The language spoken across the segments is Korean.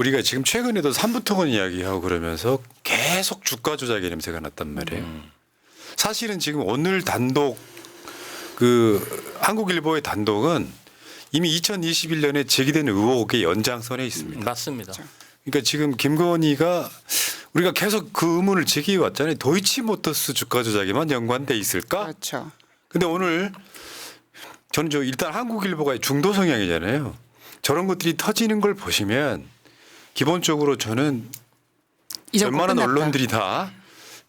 우리가 지금 최근에도 삼부토건 이야기하고 그러면서 계속 주가 조작의 냄새가 났단 말이에요. 사실은 지금 오늘 단독 그 한국일보의 단독은 이미 2021년에 제기된 의혹의 연장선에 있습니다. 맞습니다. 그러니까 지금 김건희가 우리가 계속 그 의문을 제기해 왔잖아요. 도이치모터스 주가 조작에만 연관돼 있을까? 그렇죠. 근데 오늘 저는 일단 한국일보가 중도 성향이잖아요. 저런 것들이 터지는 걸 보시면 기본적으로 저는 웬만한 끝났다. 언론들이 다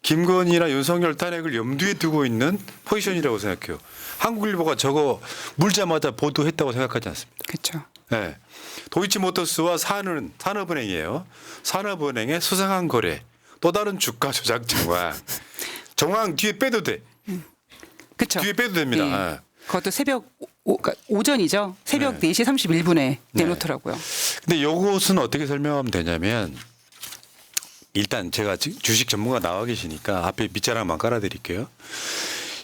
김건희나 윤석열 탄핵을 염두에 두고 있는 포지션이라고 생각해요. 한국일보가 저거 물자마자 보도했다고 생각하지 않습니다. 그렇죠. 네. 도이치모터스와 산업은행이에요. 산업은행의 수상한 거래, 또 다른 주가 조작 정황 뒤에 빼도 돼. 그렇죠. 뒤에 빼도 됩니다. 예. 네. 그것도 새벽 그러니까 오전이죠. 새벽 네. 4시 31분에 내놓더라고요. 근데 이것은 어떻게 설명하면 되냐면 일단 제가 주식 전문가 나와 계시니까 앞에 밑자락만 깔아드릴게요.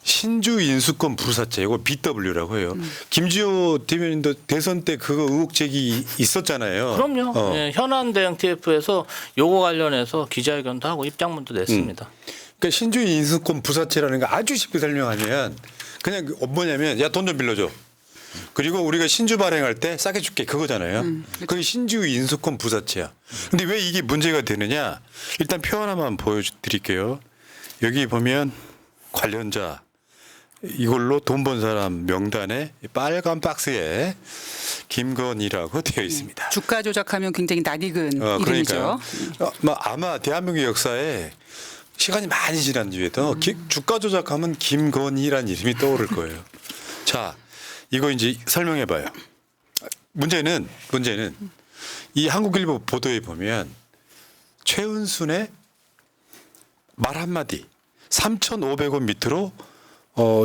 신주 인수권 부사채 이거 BW라고 해요. 김지호 대변인도 대선 때 그거 의혹 제기 있었잖아요. 그럼요. 예, 현안 대응 TF에서 요거 관련해서 기자회견도 하고 입장문도 냈습니다. 그러니까 신주 인수권 부사채라는 거 아주 쉽게 설명하면 그냥 뭐냐면 야 돈 좀 빌려줘. 그리고 우리가 신주 발행할 때 싸게 줄게 그거잖아요. 그게 신주 인수권 부사채야. 근데 왜 이게 문제가 되느냐? 일단 표 하나만 보여드릴게요. 여기 보면 관련자 이걸로 돈 번 사람 명단에 빨간 박스에 김건희라고 되어 있습니다. 주가 조작하면 굉장히 낯익은 그러니까요. 이름이죠. 아마 대한민국 역사에 시간이 많이 지난 뒤에도 주가 조작하면 김건희라는 이름이 떠오를 거예요. 자, 이거 이제 설명해 봐요. 문제는 이 한국일보 보도에 보면 최은순의 말 한마디 3,500원 밑으로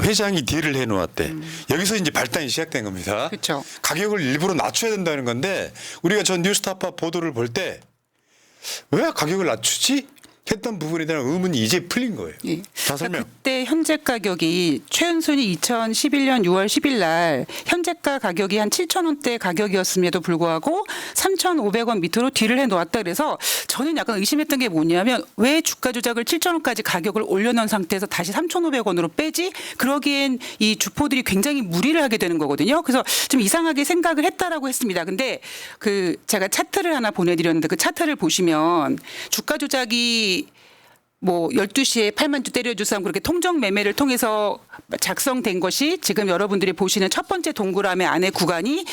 회장이 딜을 해놓았대. 여기서 이제 발단이 시작된 겁니다. 그렇죠. 가격을 일부러 낮춰야 된다는 건데 우리가 전 뉴스타파 보도를 볼 때 왜 가격을 낮추지? 했던 부분에 대한 의문이 이제 풀린 거예요. 예. 다 설명. 그때 현재 가격이 최은순이 2011년 6월 10일 날 현재가 가격이 한 7,000원대 가격이었음에도 불구하고 3,500원 밑으로 딜을 해놓았다 그래서 저는 약간 의심했던 게 뭐냐면 왜 주가 조작을 7,000원까지 가격을 올려놓은 상태에서 다시 3,500원으로 빼지? 그러기엔 이 주포들이 굉장히 무리를 하게 되는 거거든요. 그래서 좀 이상하게 생각을 했다라고 했습니다. 근데 그 제가 차트를 하나 보내드렸는데 그 차트를 보시면 주가 조작이 뭐 12시에 8만 주 때려주삼 그렇게 통정 매매를 통해서 작성된 것이 지금 여러분들이 보시는 첫 번째 동그라미 안에 구간이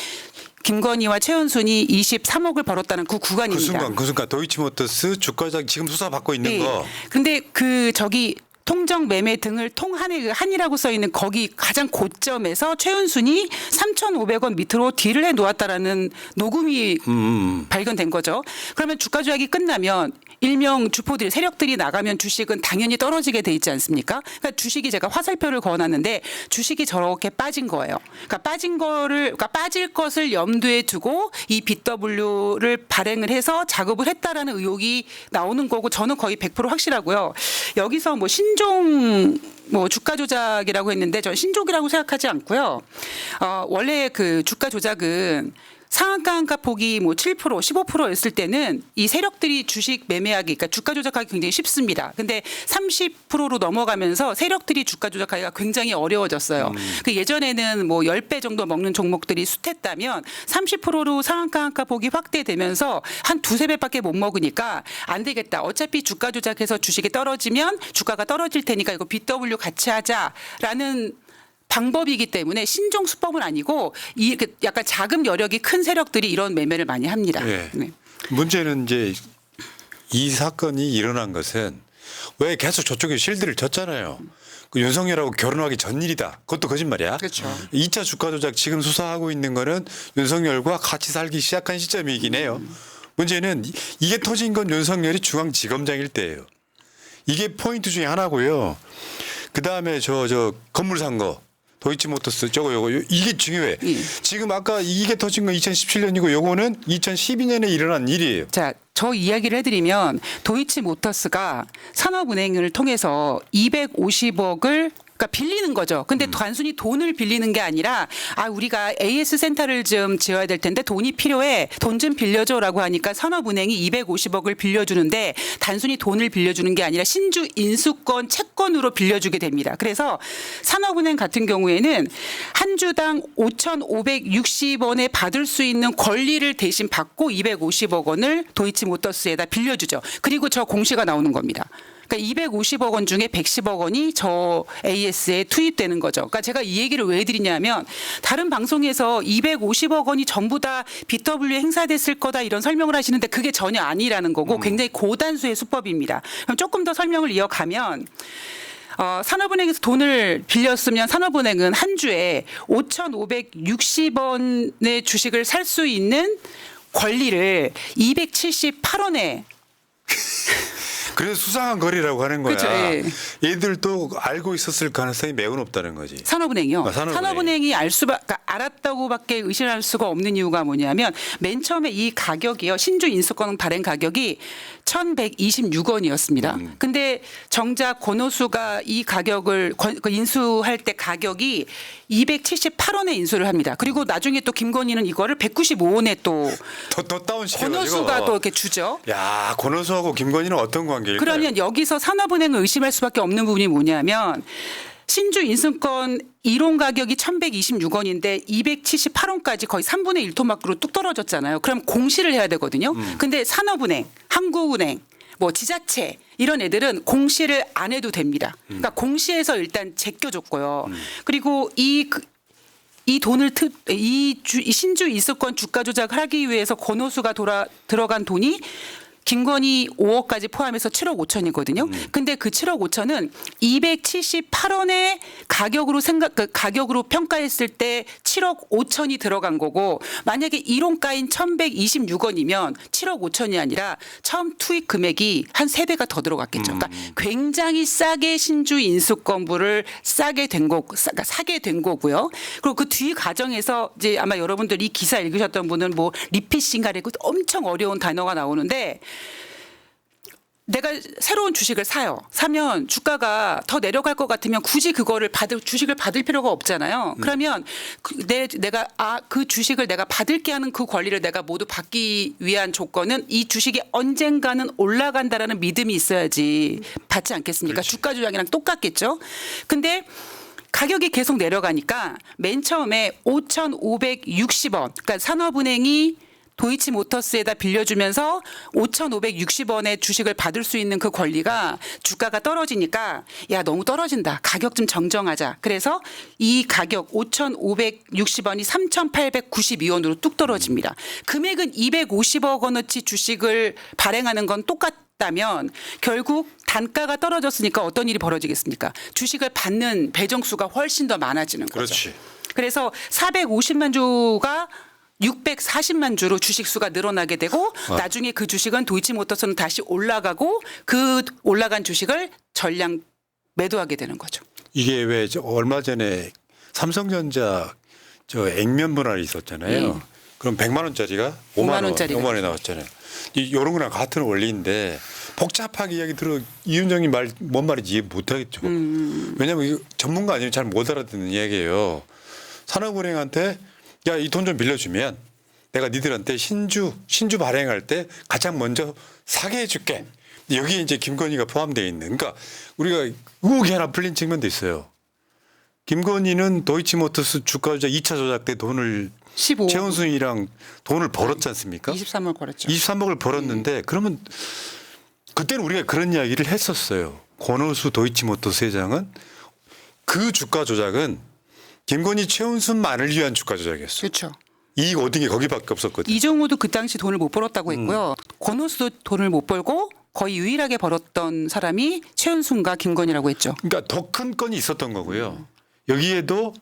김건희와 최은순이 23억을 벌었다는 그 구간입니다. 그 순간 도이치모터스 주가 조작 지금 수사받고 있는 거. 근데 그 저기 통정 매매 등을 통한의 그 한이라고 써 있는 거기 가장 고점에서 최은순이 3,500원 밑으로 딜을 해 놓았다라는 녹음이 발견된 거죠. 그러면 주가 조작이 끝나면 일명 주포들 세력들이 나가면 주식은 당연히 떨어지게 돼 있지 않습니까? 그러니까 주식이 제가 화살표를 그어놨는데 주식이 저렇게 빠진 거예요. 그러니까 빠질 것을 염두에 두고 이 BW를 발행을 해서 작업을 했다라는 의혹이 나오는 거고 저는 거의 100% 확실하고요. 여기서 뭐 신종 뭐 주가 조작이라고 했는데 저는 신종이라고 생각하지 않고요. 원래 그 주가 조작은 상한가 한가 폭이 뭐 7%, 15%였을 때는 이 세력들이 주식 매매하기, 그러니까 주가 조작하기 굉장히 쉽습니다. 근데 30%로 넘어가면서 세력들이 주가 조작하기가 굉장히 어려워졌어요. 그 예전에는 뭐 10배 정도 먹는 종목들이 숫했다면 30%로 상한가 한가 폭이 확대되면서 한 두세 배밖에 못 먹으니까 안 되겠다. 어차피 주가 조작해서 주식이 떨어지면 주가가 떨어질 테니까 이거 BW 같이 하자라는 방법이기 때문에 신종 수법은 아니고 이 약간 자금 여력이 큰 세력들이 이런 매매를 많이 합니다. 네. 네. 문제는 이제 이 사건이 일어난 것은 왜 계속 저쪽에 실드를 쳤잖아요. 그 윤석열하고 결혼하기 전 일이다. 그것도 거짓말이야. 그렇죠. 2차 주가 조작 지금 수사하고 있는 거는 윤석열과 같이 살기 시작한 시점이긴 해요. 문제는 이게 터진 건 윤석열이 중앙지검장일 때예요. 이게 포인트 중에 하나고요. 그다음에 저 건물 산 거. 도이치모터스 요거 이게 중요해. 지금 아까 이게 터진 건 2017년이고 요거는 2012년에 일어난 일이에요. 자, 저 이야기를 해드리면 도이치모터스가 산업은행을 통해서 250억을 그러니까 빌리는 거죠. 근데 단순히 돈을 빌리는 게 아니라 우리가 AS 센터를 좀 지어야 될 텐데 돈이 필요해. 돈 좀 빌려줘라고 하니까 산업은행이 250억을 빌려주는데 단순히 돈을 빌려주는 게 아니라 신주 인수권 채권으로 빌려주게 됩니다. 그래서 산업은행 같은 경우에는 한 주당 5,560원에 받을 수 있는 권리를 대신 받고 250억 원을 도이치모터스에다 빌려주죠. 그리고 저 공시가 나오는 겁니다. 그러니까 250억 원 중에 110억 원이 저 AS에 투입되는 거죠. 그러니까 제가 이 얘기를 왜 드리냐면 다른 방송에서 250억 원이 전부 다 BW 행사됐을 거다 이런 설명을 하시는데 그게 전혀 아니라는 거고 굉장히 고단수의 수법입니다. 그럼 조금 더 설명을 이어가면 산업은행에서 돈을 빌렸으면 산업은행은 한 주에 5,560원의 주식을 살 수 있는 권리를 278원에 그래서 수상한 거리라고 하는 거야. 그렇죠, 예. 얘들도 알고 있었을 가능성이 매우 높다는 거지. 산업은행이요. 산업은행이 그러니까 알았다고밖에 의심할 수가 없는 이유가 뭐냐면 맨 처음에 이 가격이요. 신주 인수권 발행 가격이 1,126원이었습니다. 근데 정작 권오수가 이 가격을 인수할 때 가격이 278원에 인수를 합니다. 그리고 나중에 또 김건희는 이거를 195원에 또 더 다운시켜가지고. 권오수가 또 이렇게 주죠. 야, 권오수하고 김건희는 어떤 관계일까요? 그러면 여기서 산업은행을 의심할 수밖에 없는 부분이 뭐냐면 신주 인수권 이론 가격이 1,126원인데 278원까지 거의 3분의 1토막으로 뚝 떨어졌잖아요. 그럼 공시를 해야 되거든요. 근데 산업은행, 한국은행, 뭐 지자체 이런 애들은 공시를 안 해도 됩니다. 그러니까 공시에서 일단 제껴줬고요. 그리고 이 돈을 이 신주 인수권 주가 조작을 하기 위해서 권오수가 들어간 돈이 김건희 5억까지 포함해서 7억 5천이거든요. 근데 그 7억 5천은 278원의 가격으로 평가했을 때 7억 5천이 들어간 거고 만약에 이론가인 1,126원이면 7억 5천이 아니라 처음 투입 금액이 한 3배가 더 들어갔겠죠. 그러니까 굉장히 싸게 신주 인수권부를 사게 된 거고요. 그리고 그 뒤 과정에서 이제 아마 여러분들 이 기사 읽으셨던 분은 뭐 리피싱가라고 엄청 어려운 단어가 나오는데 내가 새로운 주식을 사면 주가가 더 내려갈 것 같으면 굳이 그거를 주식을 받을 필요가 없잖아요. 그러면 내가 그 주식을 내가 받을게 하는 그 권리를 내가 모두 받기 위한 조건은 이 주식이 언젠가는 올라간다라는 믿음이 있어야지 받지 않겠습니까? 그렇지. 주가 조작이랑 똑같겠죠. 근데 가격이 계속 내려가니까 맨 처음에 5,560원, 그러니까 산업은행이 도이치모터스에다 빌려주면서 5,560원의 주식을 받을 수 있는 그 권리가 주가가 떨어지니까 야 너무 떨어진다. 가격 좀 정정하자. 그래서 이 가격 5,560원이 3,892원으로 뚝 떨어집니다. 금액은 250억 원어치 주식을 발행하는 건 똑같다면 결국 단가가 떨어졌으니까 어떤 일이 벌어지겠습니까? 주식을 받는 배정수가 훨씬 더 많아지는 거죠. 그렇지. 그래서 450만 주가 640만 주로 주식 수가 늘어나게 되고 나중에 그 주식은 도이치모터스는 다시 올라가고 그 올라간 주식을 전량 매도하게 되는 거죠. 이게 왜 얼마 전에 삼성전자 액면 분할이 있었잖아요. 그럼 100만 원짜리가 5만 원짜리가 5만 원에 나왔잖아요. 이런 거랑 같은 원리인데 복잡하게 이야기 들어 이윤정님 뭔 말인지 이해 못 하겠죠. 왜냐하면 이거 전문가 아니면 잘 못 알아듣는 이야기예요. 산업은행한테 야, 이 돈 좀 빌려주면 내가 니들한테 신주 발행할 때 가장 먼저 사게 해줄게. 여기에 이제 김건희가 포함되어 있는. 그러니까 우리가 의혹이 하나 풀린 측면도 있어요. 김건희는 도이치모터스 주가 조작 2차 조작 때 돈을 15. 최은순이랑 돈을 벌었지 않습니까? 23억 벌었죠. 23억을 벌었는데 그러면 그때는 우리가 그런 이야기를 했었어요. 권오수 도이치모터스 회장은 그 주가 조작은 김건희 최은순만을 위한 주가 조작이었어요. 그렇죠. 이익 얻은 게 거기밖에 없었거든요. 이종호도 그 당시 돈을 못 벌었다고 했고요. 권오수도 돈을 못 벌고 거의 유일하게 벌었던 사람이 최은순과 김건희라고 했죠. 그러니까 더 큰 건이 있었던 거고요. 여기에도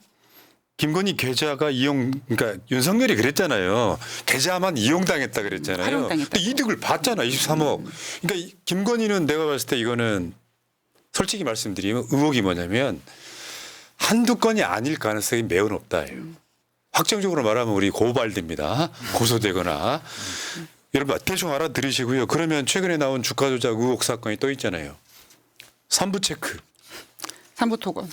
김건희 계좌가 그러니까 윤석열이 그랬잖아요. 계좌만 이용당했다 그랬잖아요. 활용당했다고. 근데 이득을 봤잖아, 23억. 그러니까 김건희는 내가 봤을 때 이거는 솔직히 말씀드리면 의혹이 뭐냐면 한두 건이 아닐 가능성이 매우 높다예요. 확정적으로 말하면 우리 고발됩니다. 고소되거나. 여러분 대충 알아들으시고요. 그러면 최근에 나온 주가 조작 의혹 사건이 또 있잖아요. 3부 체크. 3부 토건.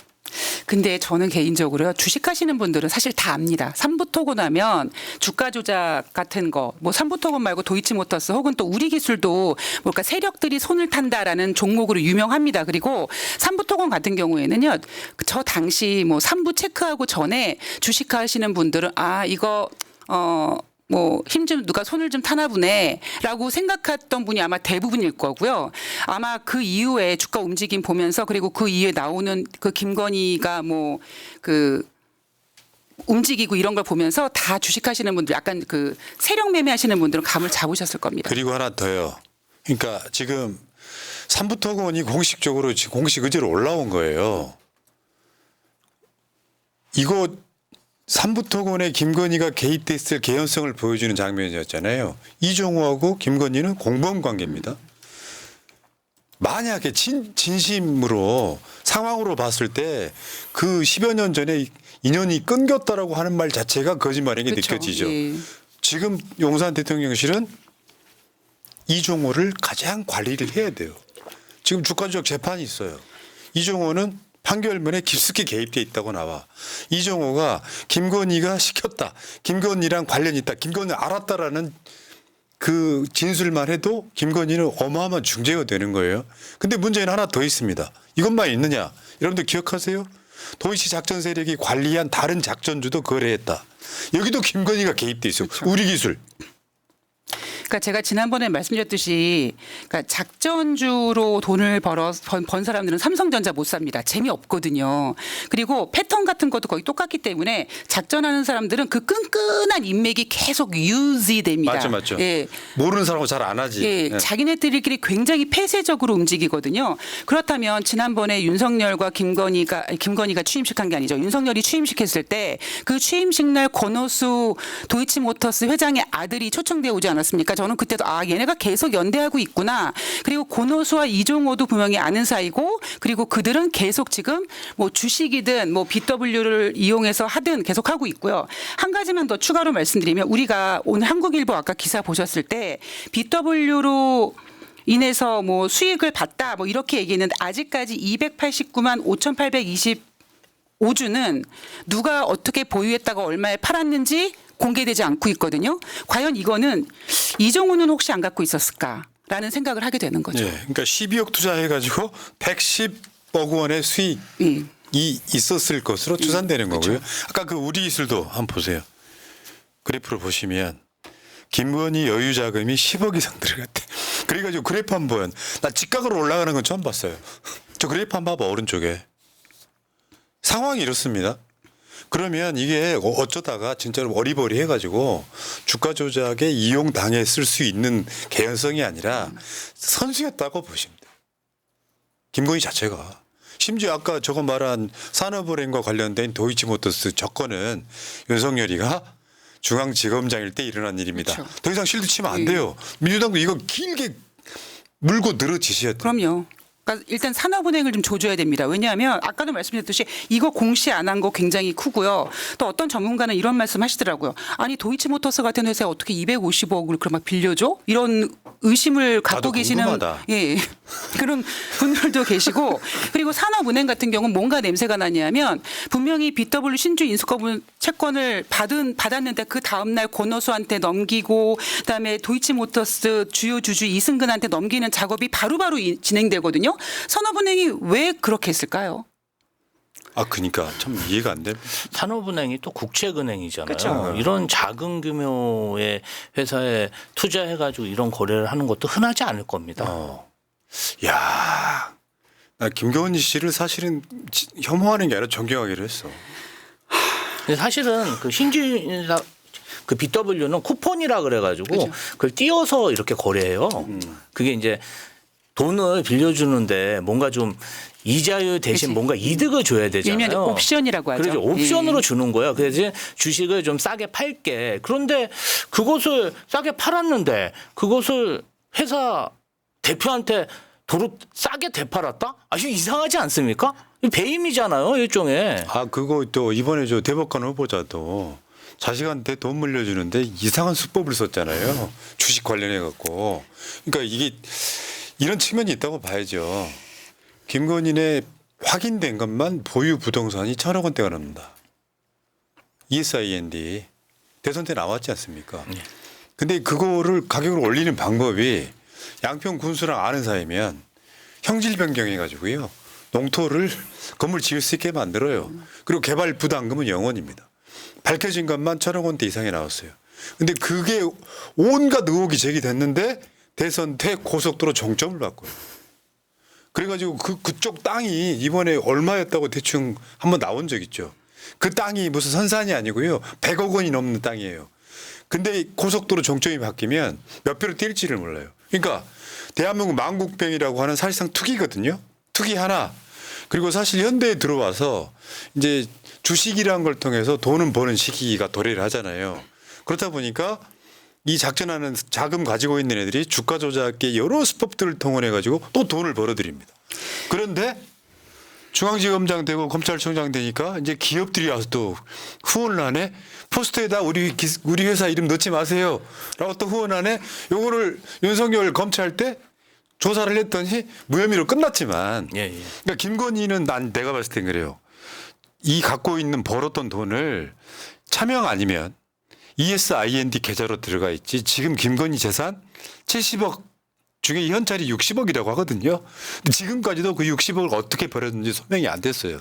근데 저는 개인적으로요. 주식하시는 분들은 사실 다 압니다. 삼부토건 하면 주가 조작 같은 거, 뭐 삼부토건 말고 도이치모터스 혹은 또 우리기술도 뭔가 세력들이 손을 탄다라는 종목으로 유명합니다. 그리고 삼부토건 같은 경우에는요. 저 당시 뭐 삼부 체크하고 전에 주식하시는 분들은 이거 뭐 힘 좀 누가 손을 좀 타나 보네라고 생각했던 분이 아마 대부분일 거고요. 아마 그 이후에 주가 움직임 보면서 그리고 그 이후에 나오는 그 김건희가 뭐 그 움직이고 이런 걸 보면서 다 주식하시는 분들 약간 그 세력 매매하시는 분들은 감을 잡으셨을 겁니다. 그리고 하나 더요. 그러니까 지금 삼부토건이 공식적으로 지금 공식 의제로 올라온 거예요. 이거 삼부토건에 김건희가 개입됐을 개연성을 보여주는 장면이었잖아요. 이종호하고 김건희는 공범 관계입니다. 만약에 진심으로 상황으로 봤을 때 그 10여 년 전에 인연이 끊겼다라고 하는 말 자체가 거짓말인 게 그렇죠. 느껴지죠. 예. 지금 용산 대통령실은 이종호를 가장 관리를 해야 돼요. 지금 주가 조작 재판이 있어요. 이종호는 판결문에 깊숙이 개입돼 있다고 나와. 이종호가 김건희가 시켰다. 김건희랑 관련이 있다. 김건희 알았다라는 그 진술만 해도 김건희는 어마어마한 중재가 되는 거예요. 근데 문제는 하나 더 있습니다. 이것만 있느냐? 여러분들 기억하세요? 도이치 작전 세력이 관리한 다른 작전주도 거래했다. 여기도 김건희가 개입돼 있어요. 그렇죠. 우리기술. 그러니까 제가 지난번에 말씀드렸듯이 그러니까 작전주로 돈을 번 사람들은 삼성전자 못 삽니다. 재미없거든요. 그리고 패턴 같은 것도 거의 똑같기 때문에 작전하는 사람들은 그 끈끈한 인맥이 계속 유지됩니다. 맞죠. 예. 모르는 사람은 잘 안 하지. 예, 네. 자기네들끼리 굉장히 폐쇄적으로 움직이거든요. 그렇다면 지난번에 윤석열과 김건희가 취임식한 게 아니죠. 윤석열이 취임식했을 때 그 취임식 날 권오수 도이치모터스 회장의 아들이 초청되어 오지 않았습니까? 저는 그때도 얘네가 계속 연대하고 있구나. 그리고 권오수와 이종호도 분명히 아는 사이고 그리고 그들은 계속 지금 뭐 주식이든 뭐 BW를 이용해서 하든 계속 하고 있고요. 한 가지만 더 추가로 말씀드리면 우리가 오늘 한국일보 아까 기사 보셨을 때 BW로 인해서 뭐 수익을 봤다 뭐 이렇게 얘기했는데 아직까지 289만 5,825주는 누가 어떻게 보유했다가 얼마에 팔았는지 공개되지 않고 있거든요. 과연 이거는 이종호는 혹시 안 갖고 있었을까라는 생각을 하게 되는 거죠. 예, 그러니까 12억 투자해가지고 110억 원의 수익이 예. 있었을 것으로 추산되는 그렇죠. 거고요. 아까 그 우리기술도 한번 보세요. 그래프를 보시면 김건희 여유 자금이 10억 이상 들어갔대. 그래가지고 그래프 한번 나 직각으로 올라가는 건 처음 봤어요. 저 그래프 한번 봐봐 오른쪽에. 상황이 이렇습니다. 그러면 이게 어쩌다가 진짜로 어리버리 해가지고 주가 조작에 이용당했을 수 있는 개연성이 아니라 선수였다고 보시면 돼요. 김건희 자체가. 심지어 아까 저거 말한 산업은행과 관련된 도이치모터스 저건은 윤석열이가 중앙지검장일 때 일어난 일입니다. 그렇죠. 더 이상 실드 치면 안 돼요. 민주당도 이거 길게 물고 늘어지셔야 돼요. 그럼요. 그러니까 일단 산업은행을 좀 조져야 됩니다. 왜냐하면 아까도 말씀드렸듯이 이거 공시 안 한 거 굉장히 크고요. 또 어떤 전문가는 이런 말씀 하시더라고요. 아니 도이치모터스 같은 회사에 어떻게 250억을 그럼 막 빌려줘? 이런 의심을 갖고 나도 계시는 궁금하다. 예 그런 분들도 계시고 그리고 산업은행 같은 경우는 뭔가 냄새가 나냐면 분명히 BW 신주 인수권 채권을 받았는데 그 다음 날 권오수한테 넘기고 그다음에 도이치모터스 주요 주주 이승근한테 넘기는 작업이 바로바로 진행되거든요. 산업은행이 왜 그렇게 했을까요? 그러니까 참 이해가 안 돼. 산업은행이 또 국책은행이잖아요. 그렇죠. 이런 작은 규모의 회사에 투자해가지고 이런 거래를 하는 것도 흔하지 않을 겁니다. 야, 나 김건희 씨를 사실은 혐오하는 게 아니라 존경하기로 했어. 근데 사실은 그 신주인사 그 BW는 쿠폰이라 그래가지고 그렇죠. 그걸 띄어서 이렇게 거래해요. 그게 이제 돈을 빌려주는데 뭔가 좀 이자율 대신 그치. 뭔가 이득을 줘야 되잖아요. 일명 옵션이라고 하죠. 그렇죠. 옵션으로 예. 주는 거야. 그래서 주식을 좀 싸게 팔게. 그런데 그것을 싸게 팔았는데 그것을 회사 대표한테 도로 싸게 되팔았다? 이거 이상하지 않습니까? 배임이잖아요, 일종의. 그거 또 이번에 저 대법관 후보자도 자식한테 돈 물려주는데 이상한 수법을 썼잖아요. 주식 관련해 갖고. 그러니까 이게 이런 측면이 있다고 봐야죠. 김건희네 확인된 것만 보유 부동산이 1,000억 원대가 넘는다. ESIND 대선 때 나왔지 않습니까? 근데 그거를 가격을 올리는 방법이 양평 군수랑 아는 사이면 형질 변경해가지고요. 농토를 건물 지을 수 있게 만들어요. 그리고 개발 부담금은 0원입니다. 밝혀진 것만 1,000억 원대 이상이 나왔어요. 근데 그게 온갖 의혹이 제기됐는데 대선 때 고속도로 종점을 받고요. 그래가지고 그쪽 땅이 이번에 얼마였다고 대충 한번 나온 적 있죠. 그 땅이 무슨 선산이 아니고요. 100억 원이 넘는 땅이에요. 근데 고속도로 종점이 바뀌면 몇 배로 뛸지를 몰라요. 그러니까 대한민국 만국병이라고 하는 사실상 투기거든요. 투기 하나. 그리고 사실 현대에 들어와서 이제 주식이라는 걸 통해서 돈은 버는 시기가 도래를 하잖아요. 그렇다 보니까 이 작전하는 자금 가지고 있는 애들이 주가 조작의 여러 수법들을 통해 가지고 또 돈을 벌어들입니다. 그런데 중앙지검장 되고 검찰총장 되니까 이제 기업들이 와서 또 후원을 하네. 포스터에다 우리 회사 이름 넣지 마세요. 라고 또 후원하네. 요거를 윤석열 검찰 때 조사를 했더니 무혐의로 끝났지만 예. 그러니까 김건희는 내가 봤을 땐 그래요. 이 갖고 있는 벌었던 돈을 차명 아니면 ESIND 계좌로 들어가 있지. 지금 김건희 재산 70억 중에 현찰이 60억이라고 하거든요. 근데 지금까지도 그 60억을 어떻게 벌었는지 소명이 안 됐어요.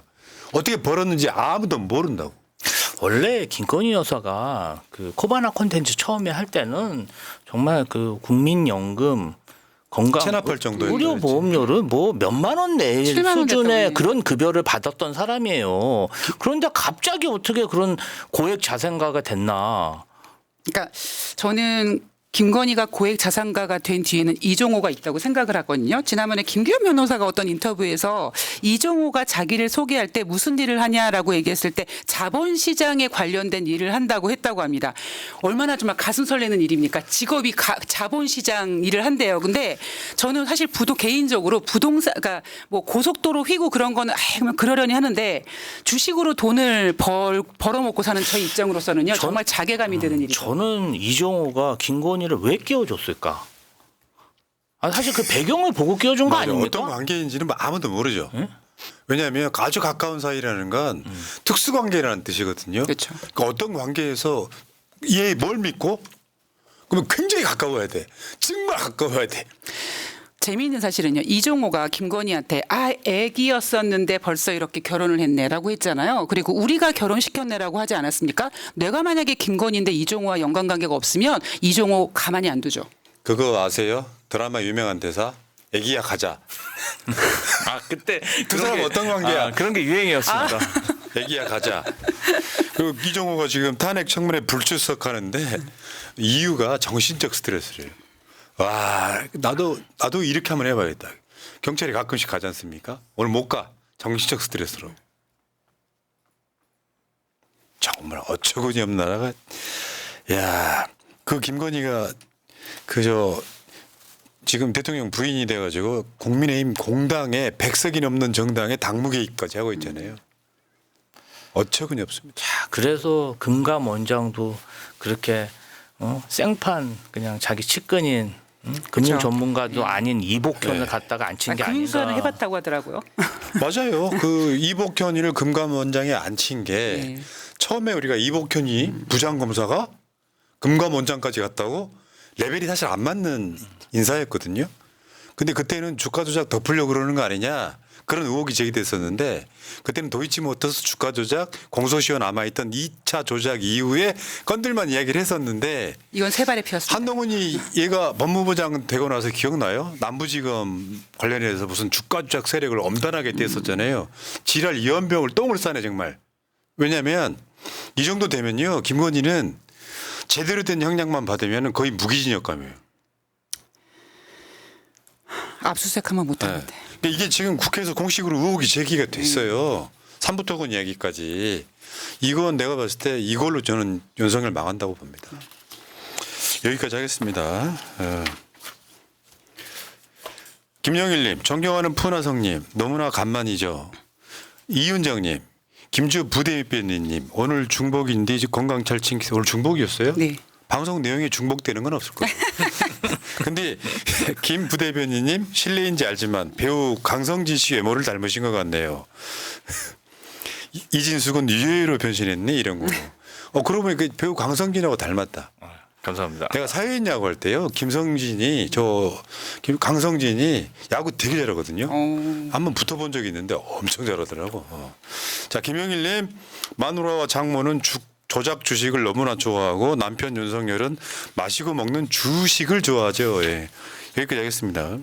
어떻게 벌었는지 아무도 모른다고. 원래 김건희 여사가 그 코바나 콘텐츠 처음에 할 때는 정말 그 국민연금 건강 체납할 정도였죠. 의료보험료를 뭐 몇만 원 내 7만 원 수준의 됐다고. 그런 급여를 받았던 사람이에요. 그런데 갑자기 어떻게 그런 고액 자산가가 됐나? 그러니까 저는 김건희가 고액 자산가가 된 뒤에는 이종호가 있다고 생각을 하거든요. 지난번에 김기현 변호사가 어떤 인터뷰에서 이종호가 자기를 소개할 때 무슨 일을 하냐라고 얘기했을 때 자본시장에 관련된 일을 한다고 했다고 합니다. 얼마나 정말 가슴 설레는 일입니까? 직업이 자본시장 일을 한대요. 근데 저는 사실 개인적으로 부동산, 그러니까 뭐 고속도로 휘고 그런 거는 그러면 그러려니 하는데 주식으로 돈을 벌어먹고 사는 저희 입장으로서는요. 정말 자괴감이 드는 일이죠. 저는 이종호가 김건희를 왜 끼워줬을까? 사실 그 배경을 보고 끼워준 거 맞아요. 아닙니까? 어떤 관계인지는 아무도 모르죠. 왜냐하면 아주 가까운 사이라는 건 특수관계라는 뜻이거든요. 그렇죠. 그러니까 어떤 관계에서 얘 뭘 믿고 그러면 굉장히 가까워야 돼. 정말 가까워야 돼. 재미있는 사실은요. 이종호가 김건희한테 애기였었는데 벌써 이렇게 결혼을 했네라고 했잖아요. 그리고 우리가 결혼시켰네라고 하지 않았습니까? 내가 만약에 김건희인데 이종호와 연관관계가 없으면 이종호 가만히 안 두죠. 그거 아세요? 드라마 유명한 대사. 애기야 가자. 그때 그 사람 어떤 관계야? 그런 게 유행이었습니다. 애기야 가자. 그리고 이종호가 지금 탄핵 청문회 불출석하는데 이유가 정신적 스트레스래요. 와, 나도 이렇게 한번 해봐야겠다. 경찰이 가끔씩 가지 않습니까? 오늘 못 가. 정신적 스트레스로. 정말 어처구니 없는 나라가. 야, 그 김건희가 지금 대통령 부인이 돼가지고 국민의힘 공당에 100석이 넘는 정당에 당무개입까지 하고 있잖아요. 어처구니 없습니다. 그래서 금감 원장도 그렇게 생판 그냥 자기 측근인 금융 그렇죠. 전문가도 아닌 이복현을 네. 갖다가 앉힌 게 금수사는 아닌가. 해봤다고 하더라고요. 맞아요. 그 이복현이를 금감원장에 앉힌 게 네. 처음에 우리가 이복현이 부장검사가 금감원장까지 갔다고 레벨이 사실 안 맞는 인사였거든요. 근데 그때는 주가 조작 덮으려고 그러는 거 아니냐 그런 의혹이 제기됐었는데 그때는 도이치모터스 주가 조작 공소시효 남아있던 2차 조작 이후에 건들만 이야기를 했었는데 이건 세 발에 피었습니다. 한동훈이 얘가 법무부장 되고 나서 기억나요? 남부지검 관련해서 무슨 주가 조작 세력을 엄단하게 뗐었잖아요. 지랄 이연병을 똥을 싸네 정말. 왜냐하면 이 정도 되면요. 김건희는 제대로 된 형량만 받으면 거의 무기징역감이에요. 압수수색하면 못하는데. 그러니까 이게 지금 국회에서 공식으로 의혹이 제기가 됐어요. 삼부토건 이야기까지. 이건 내가 봤을 때 이걸로 저는 윤석열 망한다고 봅니다. 여기까지 하겠습니다. 김영일님, 존경하는 푸나성님, 너무나 간만이죠. 이윤정님, 김주 부대변인님, 오늘 중복인데 건강찰 칭 오늘 중복이었어요? 네. 방송 내용이 중복되는 건 없을 거예요. 근데 김 부대변인님 실례인지 알지만 배우 강성진 씨 외모를 닮으신 것 같네요. 이진숙은 유해로 변신했네 이런 거. 그러면 그 배우 강성진하고 닮았다. 감사합니다. 내가 사회인 야구 할 때요. 강성진이 야구 되게 잘하거든요. 한번 붙어본 적이 있는데 엄청 잘하더라고. 자, 김영일님 마누라와 장모는 조작 주식을 너무나 좋아하고 남편 윤석열은 마시고 먹는 주식을 좋아하죠. 예. 여기까지 하겠습니다.